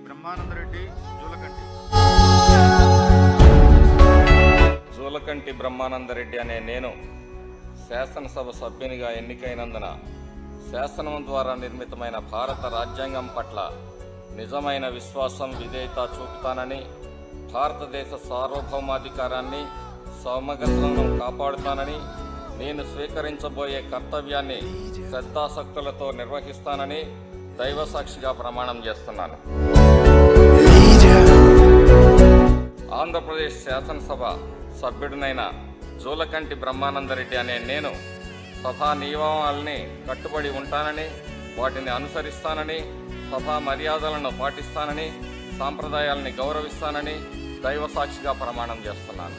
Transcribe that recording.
బ్రహ్మానందరెడ్డి జూలకంటి బ్రహ్మానందరెడ్డి అనే నేను శాసనసభ సభ్యునిగా ఎన్నికైనందున శాసనం ద్వారా నిర్మితమైన భారత రాజ్యాంగం పట్ల నిజమైన విశ్వాసం విధేయత చూపుతానని, భారతదేశ సార్వభౌమాధికారాన్ని సమగ్రతను కాపాడుతానని, నేను స్వీకరించబోయే కర్తవ్యాన్ని శ్రద్ధాసక్తులతో నిర్వహిస్తానని దైవసాక్షిగా ప్రమాణం చేస్తున్నాను. ఆంధ్రప్రదేశ్ శాసనసభ సభ్యుడినైన జూలకంటి బ్రహ్మానందరెడ్డి అనే నేను సభా నియమావళిని కట్టుబడి ఉంటానని, వాటిని అనుసరిస్తానని, సభా మర్యాదలను పాటిస్తానని, సాంప్రదాయాలని గౌరవిస్తానని దైవసాక్షిగా ప్రమాణం చేస్తున్నాను.